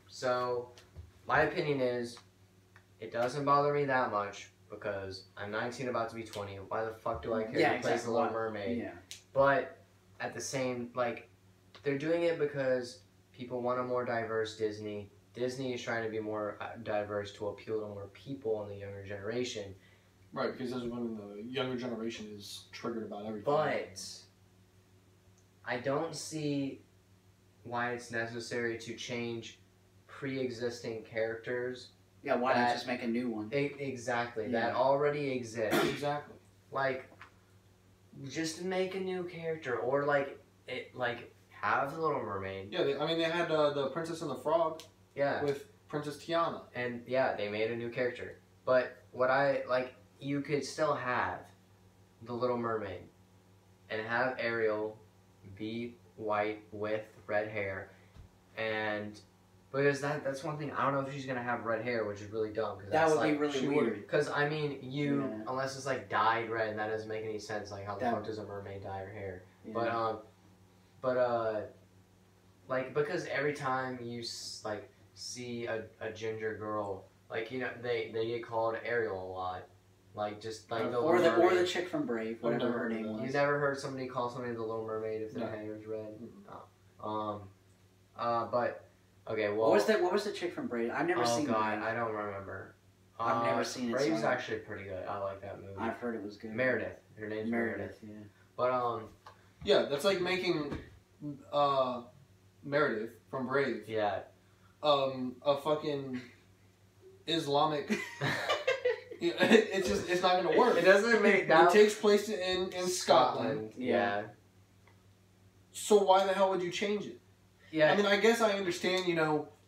So my opinion is, it doesn't bother me that much because I'm 19, about to be 20. Why the fuck do I care Yeah, who plays exactly. the Little Mermaid? yeah, But at the same, they're doing it because people want a more diverse Disney. Disney is trying to be more diverse to appeal to more people in the younger generation. Right, because that's when the younger generation is triggered about everything. But I don't see why it's necessary to change pre-existing characters. yeah. Why not That- just make a new one? Exactly, Yeah. that already exists. Exactly. Just make a new character, or have the Little Mermaid. Yeah, they had the Princess and the Frog Yeah. with Princess Tiana. And yeah, they made a new character. But you could still have the Little Mermaid and have Ariel be white with red hair, and because that's one thing. I don't know if she's gonna have red hair, which is really dumb. Cause That that's would be really she weird. Because I mean, Yeah. unless it's dyed red, and that doesn't make any sense. Like, how the That- fuck does a mermaid dye her hair? Yeah. Because every time you see a ginger girl, they get called Ariel a lot, the or Little the Mermaid. chick from Brave, I've whatever never her heard name of was. You never heard somebody call somebody the Little Mermaid if their No. hair is red? Mm-mm. But okay, well, What was the chick from Brave? I've never oh seen god, Brave. I don't remember. I've never seen it, Brave's so I- actually pretty good. I like that movie. I've heard it was good. Meredith, her name's Meredith. Yeah. But Yeah, that's like making Meredith from Brave yeah. a fucking Islamic. It's not gonna work. It doesn't make It that takes place in Scotland. Yeah. So why the hell would you change it? Yeah. I mean, I guess I understand.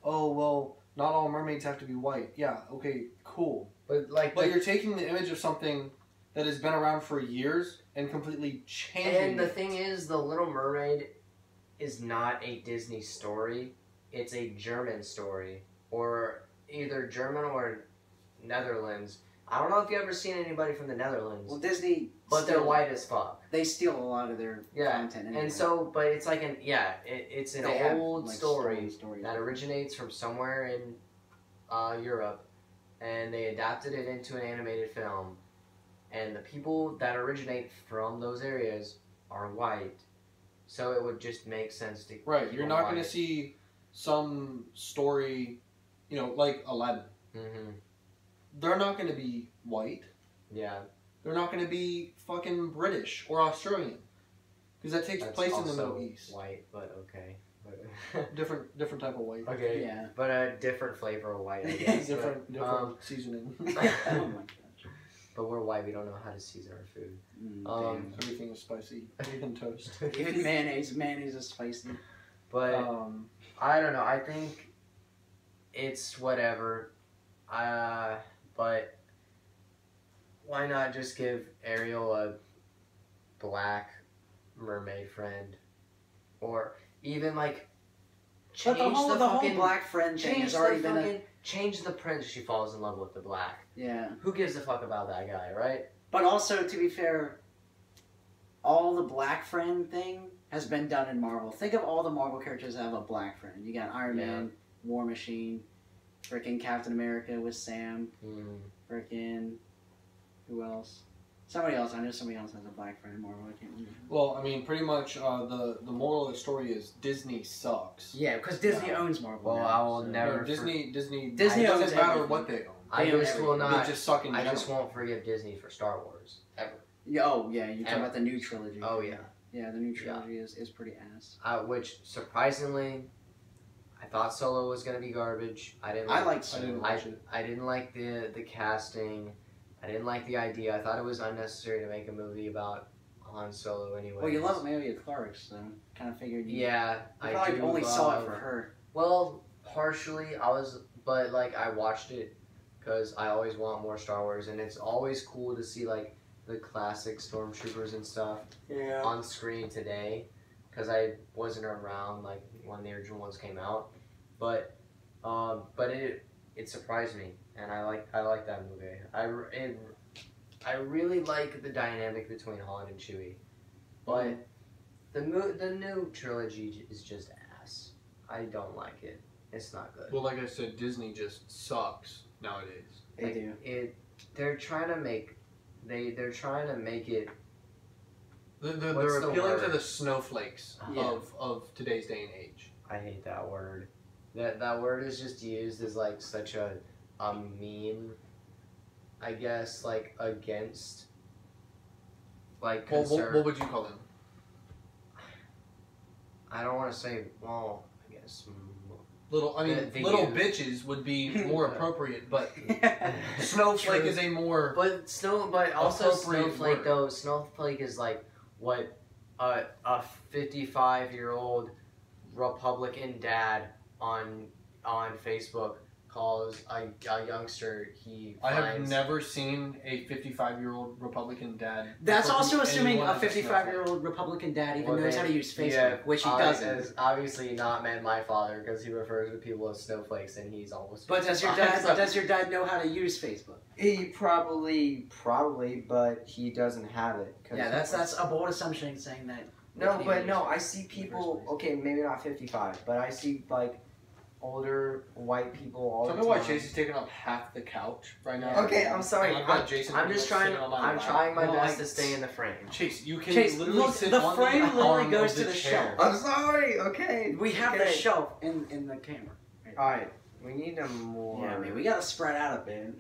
Oh well, not all mermaids have to be white. Yeah, okay, cool. but But you're taking the image of something that has been around for years and completely changing and the it. thing is, the Little Mermaid is not a Disney story. It's a German story, or either German or Netherlands. I don't know if you ever seen anybody from the Netherlands, Well, Disney, but they're still- white as fuck. They steal a lot of their Yeah, content. Anyway. And so, but it's it's an They have, old like, story stories. that originates from somewhere in Europe, and they adapted it into an animated film. And the people that originate from those areas are white, so it would just make sense to Right, keep you're them not going to white. see some story, like Aladdin. Mm-hmm. They're not going to be white. Yeah, They're not going to be fucking British or Australian, because that takes that's place in the also Middle East. white, but okay. But Different type of white. okay, Yeah. but a different flavor of white, I guess. different um, seasoning. Oh my gosh. But we're white, we don't know how to season our food. Damn. Everything is spicy. Even toast. Even mayonnaise is spicy. But I don't know. I think it's whatever. But why not just give Ariel a black mermaid friend, or even like change But the whole fucking black friend thing change has the already been fucking change the prince. She falls in love with the black. yeah. Who gives a fuck about that guy, right? But also, to be fair, all the black friend thing has been done in Marvel. Think of all the Marvel characters that have a black friend. You got Iron Man, War Machine, freaking Captain America with Sam, freaking who else? Somebody else. I know somebody else has a black friend in Marvel. I can't remember. Well, I mean, pretty much the moral of the story is Disney sucks. Yeah, because Disney owns Marvel. Well, now, I will so. never. No, Disney. Disney It owns doesn't matter everything. what they own. I Damn, just will They not. just suck in I general. just won't forgive Disney for Star Wars ever. Yeah, oh yeah, you're talking And- about the new trilogy. Oh yeah. Yeah, the new trilogy is pretty ass. Which surprisingly, I thought Solo was gonna be garbage. I didn't. I Like, liked I Solo. didn't watch it. I didn't like the casting. I didn't like the idea. I thought it was unnecessary to make a movie about Han Solo anyway. Well, you love Amelia Clark, so kind of figured you. Yeah, You I probably do only saw it love- for her. Well, partially I was, but like I watched it because I always want more Star Wars, and it's always cool to see like the classic stormtroopers and stuff Yeah. on screen today, because I wasn't around like when the original ones came out, but it surprised me, and I like that movie. I really like the dynamic between Han and Chewie, but the new trilogy is just ass. I don't like it. It's not good. Well, like I said, Disney just sucks nowadays. They Like, do. They're trying to make they're trying to make it. They're What's the appealing to word? the snowflakes Yeah. of today's day and age. I hate that word. That word is just used as like such a meme, I guess, like against like Well, concern. what would you call them? I don't want to say. Well, I guess. Little, I mean, The little youth. bitches would be more appropriate, but snowflake True. is a more. But also Appropriate snowflake word. though. Snowflake is like what a 55-year-old Republican dad on Facebook calls a youngster. I have never seen a 55-year-old Republican dad. That's refer to also assuming anyone a as snowflake. 55-year-old Republican dad even Well, knows they- how to use Facebook, yeah, which he doesn't. Has obviously not meant my father because he refers to people as snowflakes and he's almost. But does your 55, dad? so- Does your dad know how to use Facebook? He probably, but he doesn't have it. Yeah, that's a bold assumption saying that. No, Canadian but no, use I see people. place. Okay, maybe not 55, but I see like older white people all Tell the me time. why Chase is taking up half the couch right now. Okay, I'm sorry. And I've got Jason I'm pretty just much trying. sitting on my I'm lap. trying my No, best I- to stay in the frame. Chase, you can Chase, literally look, sit the on frame the literally arm goes of to the the chair. shelf. I'm sorry. Okay. We have okay. the shelf in the camera. All right. We need a more. Yeah, man, we gotta spread out a bit.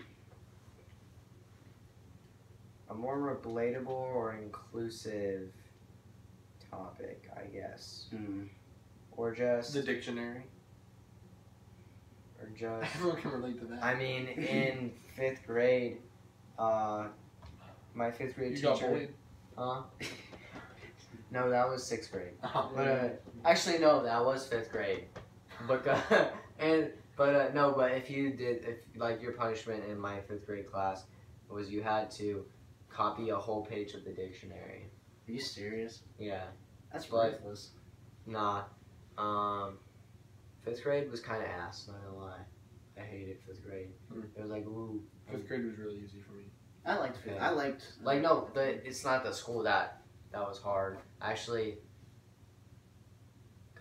A more relatable or inclusive topic, I guess, or just The dictionary. or just. Everyone can relate to that. I mean, in 5th grade, my 5th grade you got teacher. bullied. No, that was 6th grade. Uh-huh. But actually, no, that was 5th grade. Because but if like your punishment in my 5th grade class was you had to copy a whole page of the dictionary. Are you serious? Yeah, That's But- ruthless. nah. 5th grade was kind of ass. Not gonna lie, I hated 5th grade. It was like ooh. 5th grade was really easy for me. I liked. Yeah. I liked. Like no, it's not the school that was hard. Actually,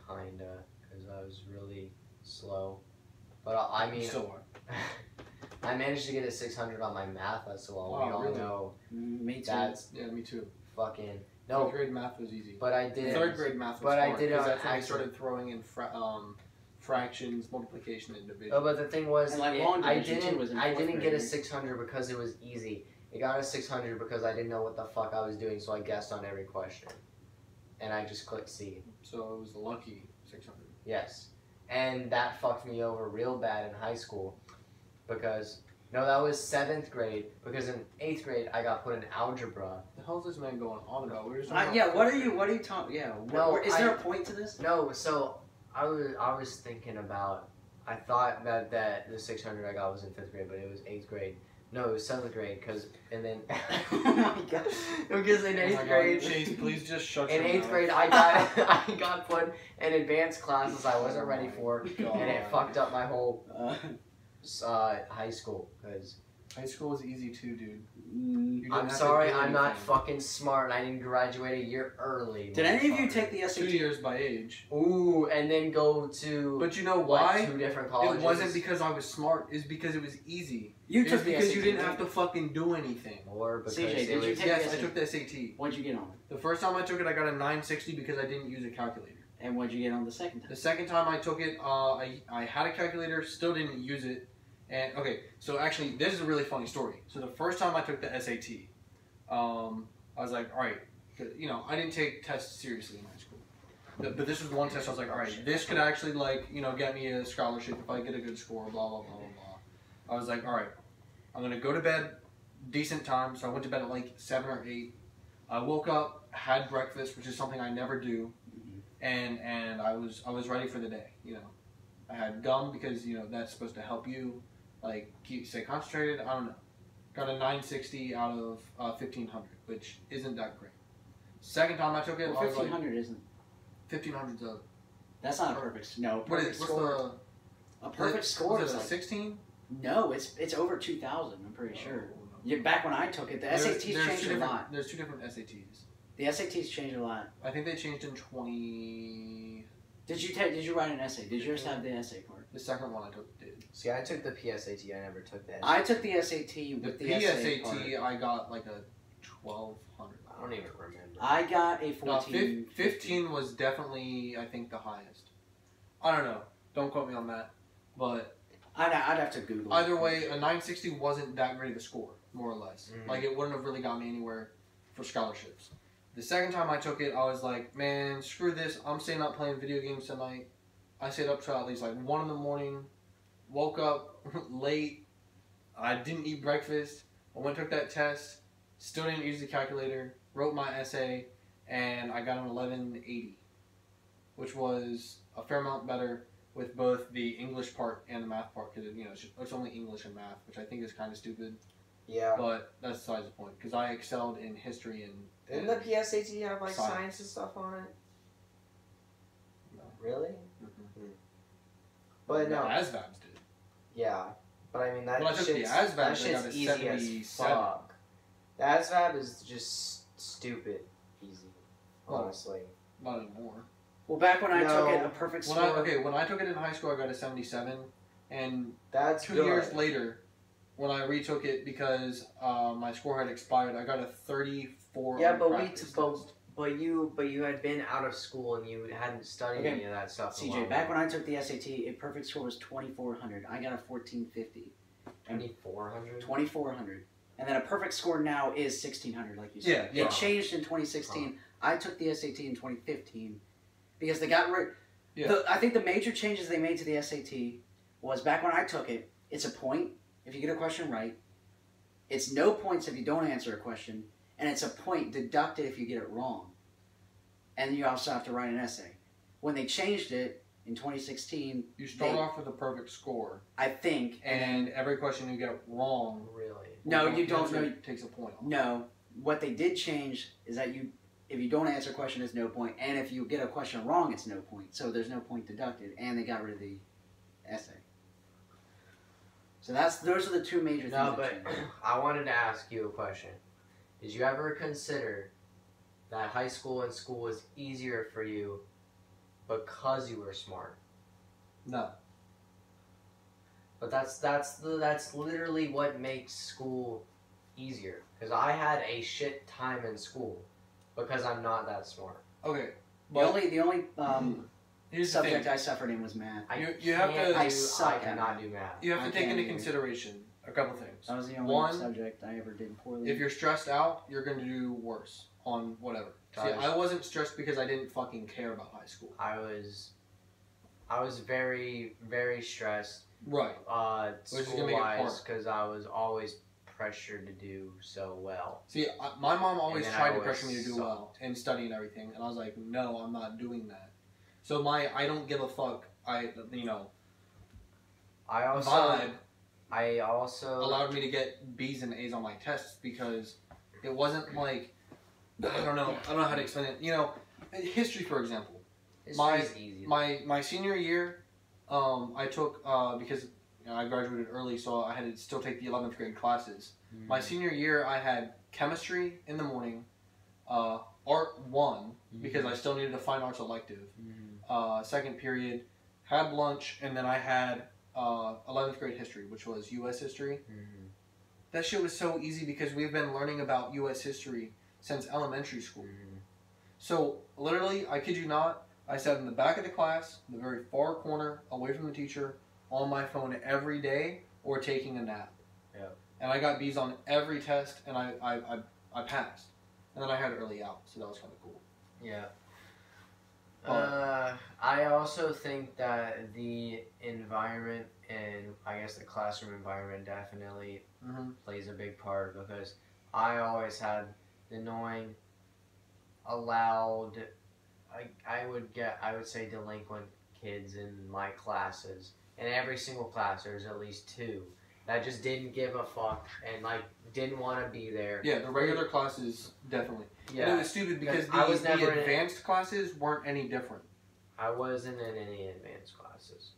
kinda, because I was really slow. But I You mean, still are. I managed to get a 600 on my math as well. Wow, We all really? know Me too. that's Yeah, me too. fucking 5th no. grade math was easy. But I did. 3rd grade math was but I hard, did it 'cause on that's when we accident. started throwing in fractions, multiplication, and division. Oh, but the thing was, And, like, long I division, too, was in I 4th didn't get a grade. 600 because it was easy. It got a 600 because I didn't know what the fuck I was doing, so I guessed on every question, and I just clicked C. So it was a lucky 600. Yes. And that fucked me over real bad in high school because, no, that was 7th grade because in 8th grade I got put in algebra. The hell is this man going on about? We were just Yeah. What are you? What are you talking? Yeah. No, Is there a point to this? No, so I was thinking about. I thought that the 600 I got was in 5th grade, but it was 8th grade. No, it was 7th grade, and then Oh my god. because in Oh 8th my God, grade, Chase, please just shut in your 8th mouth. grade I got put in advanced classes I wasn't ready for, and it fucked up my whole high school. Cause High school is easy too, dude. Mm. You didn't I'm have to sorry, do I'm not anything. fucking smart, and I didn't graduate a year early. Did any of you motherfucker. take the 2 SAT? years by age. Ooh, and then go to But you know like why? 2 different It colleges. wasn't because I was smart. It's because it was easy. You It's took the because SAT. you didn't have to fucking do anything. Or because CJ, it did you was- take Yes, the I SAT? took the SAT. What'd you get on? The first time I took it, I got a 960 because I didn't use a calculator. And what'd you get on the second time? The second time I took it, I had a calculator, still didn't use it. And okay, so actually, this is a really funny story. So the first time I took the SAT, I was like, all right, you know, I didn't take tests seriously in high school. But this was one test I was like, all right, this could actually like, you know, get me a scholarship if I get a good score, blah, blah, blah, blah, blah. I was like, all right, I'm going to go to bed decent time. So I went to bed at like 7 or 8. I woke up, had breakfast, which is something I never do. And I was ready for the day, you know. I had gum because, you know, that's supposed to help you, like, stay concentrated. I don't know. Got a 960 out of 1500, which isn't that great. Second time I took it, Well, I was like, 1500 isn't. 1500's a... That's not a perfect. No, What perfect is, what's score. A perfect score was is it a like 16? no. It's over 2000. I'm pretty sure. Oh, no. Yeah, back when I took it, the SATs changed a lot. There's 2 different SATs. The SATs changed a lot. I think they changed in 20... Did you write an essay? Did yours have the essay part? The second one I took did. See, I took the PSAT. I never took that. I took the SAT The with the essay part. PSAT, I got like a 1200. I don't even remember. I got a No, 14. 15 was definitely, I think, the highest. I don't know. Don't quote me on that. But I'd have to Google. either it. way, a 960 wasn't that great of a score, more or less. Mhm. Like, it wouldn't have really got me anywhere for scholarships. The second time I took it, I was like, man, screw this. I'm staying up playing video games tonight. I stayed up till at least like 1 in the morning. Woke up late. I didn't eat breakfast. I went and took that test. Still didn't use the calculator. Wrote my essay. And I got an 1180. Which was a fair amount better with both the English part and the math part. Because, you know, it's only English and math, which I think is kind of stupid. Yeah. But that's besides the point. Because I excelled in history and... Didn't the PSAT have like Science. science and stuff on it? No. Really? Mhm. But no. The ASVABs did. Yeah. But I mean that When I took the shit's, ASVAB, that I shit's got a easy 77. as fuck. The ASVAB is just stupid easy. Well, Honestly. Not anymore. Well, back when I took No. it, a perfect When score. when I took it in high school, I got a 77, and That's 2 good. years later, when I retook it because my score had expired, I got a 34. Yeah, on but practice test. but you had been out of school and you hadn't studied Okay. any of that stuff. in a CJ, while. back when I took the SAT, a perfect score was 2400. I got a 1450. 2400. 2400. And then a perfect score now is 1600, like you said. Yeah. It changed in 2016. I took the SAT in 2015 because they got rid. Yeah. I think the major changes they made to the SAT was back when I took it. It's a point if you get a question right. It's no points if you don't answer a question, and it's a point deducted if you get it wrong. And you also have to write an essay. When they changed it in 2016, You start they- off with a perfect score, I think, and every question you get wrong, Really? No, or you don't answer know. takes a point off. no, what they did change is that if you don't answer a question, it's no point, and if you get a question wrong, it's no point. So there's no point deducted, and they got rid of the essay. So those are the two major things. No, that but changed. I wanted to ask you a question. Did you ever consider that high school and school was easier for you because you were smart? No. But that's literally what makes school easier. Because I had a shit time in school because I'm not that smart. Okay. the only Here's the subject thing. I suffered in was math. You have to- I I suck at cannot math. do math. You have I to take can't into either. consideration a couple things. That was the only One, subject I ever did poorly. If you're stressed out, you're going to do worse on whatever. See, Guys. I wasn't stressed because I didn't fucking care about high school. I was very, very stressed. Right. Which is gonna make it School-wise, hard. because I was always pressured to do so well. See, my mom always And then tried I to always pressure me to do well sucked. and study and everything, and I was like, no, I'm not doing that. So my I don't give a fuck, you know, I also allowed me to get B's and A's on my tests because it wasn't like, I don't know how to explain it. You know, history, for example. history's easy. My senior year, I took, because you know, I graduated early, so I had to still take the 11th grade classes. My senior year, I had chemistry in the morning, art 1, because I still needed a fine arts elective. Second period, had lunch, and then I had 11th grade history, which was U.S. history. That shit was so easy because we've been learning about U.S. history since elementary school. So, literally, I kid you not, I sat in the back of the class, the very far corner, away from the teacher, on my phone every day, or taking a nap. Yep. And I got B's on every test, and I passed. And then I had early out, so that was kind of cool. Yeah. I also think that the environment and I guess the classroom environment definitely plays a big part because I always had the annoying, loud, I would say delinquent kids in my classes. In every single class, there's at least 2 that just didn't give a fuck and like didn't want to be there. Yeah, the regular classes definitely. Yeah, and it was stupid because the advanced classes weren't any different. I wasn't in any advanced classes.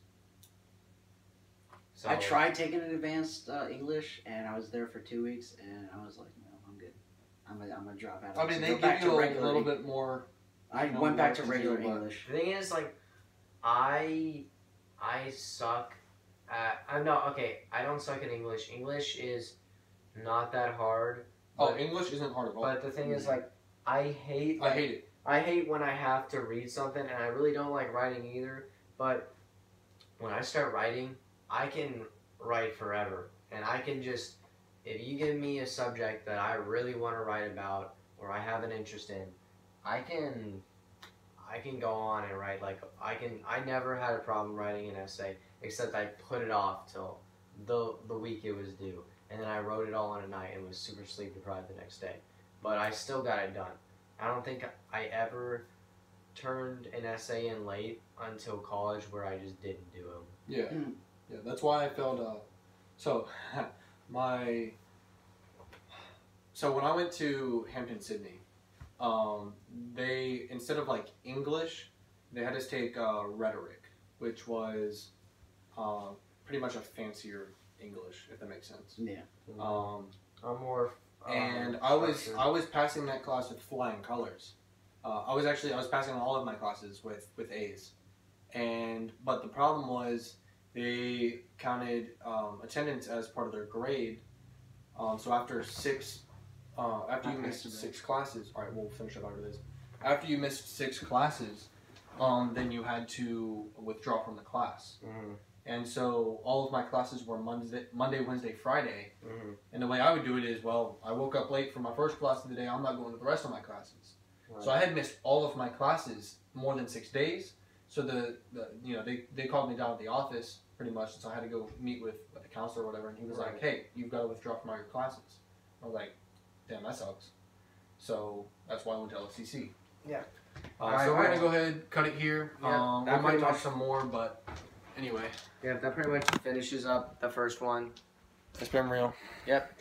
So I tried taking an advanced English, and I was there for 2 weeks, and I was like, no, I'm good. I'm gonna drop out. I mean, they give you a little bit more. I went back to regular English. The thing is, like, I suck at. I'm not okay. I don't suck at English. English is not that hard. Oh, English isn't hard at all. But the thing is, like, I hate it. I hate when I have to read something, and I really don't like writing either. But when I start writing, I can write forever, and I can just. If you give me a subject that I really want to write about or I have an interest in, I can go on and write I never had a problem writing an essay except I put it off till the week it was due, and then I wrote it all in a night and was super sleep deprived the next day. But I still got it done. I don't think I ever turned an essay in late until college where I just didn't do them. Yeah, yeah. That's why I failed. So when I went to Hampton, Sydney, they instead of like English, they had us take rhetoric, which was pretty much a fancier English, if that makes sense. Yeah. I'm more. And I was passing that class with flying colors. I was passing all of my classes with A's, but the problem was they counted attendance as part of their grade. So after you missed 6 classes, all right, we'll finish up after this. After you missed 6 classes, then you had to withdraw from the class. And so all of my classes were Monday, Wednesday, Friday. And the way I would do it is, well, I woke up late for my first class of the day. I'm not going to the rest of my classes. Right. So I had missed all of my classes more than 6 days. So they called me down at the office pretty much. So I had to go meet with the counselor or whatever. And he was like, hey, you've got to withdraw from all your classes. I was like, damn, that sucks. So that's why I went to LCC. Yeah. So we're going to go ahead, cut it here. Yeah, we might talk some more, but anyway. Yeah, that pretty much finishes up the first one. It's been real. Yep.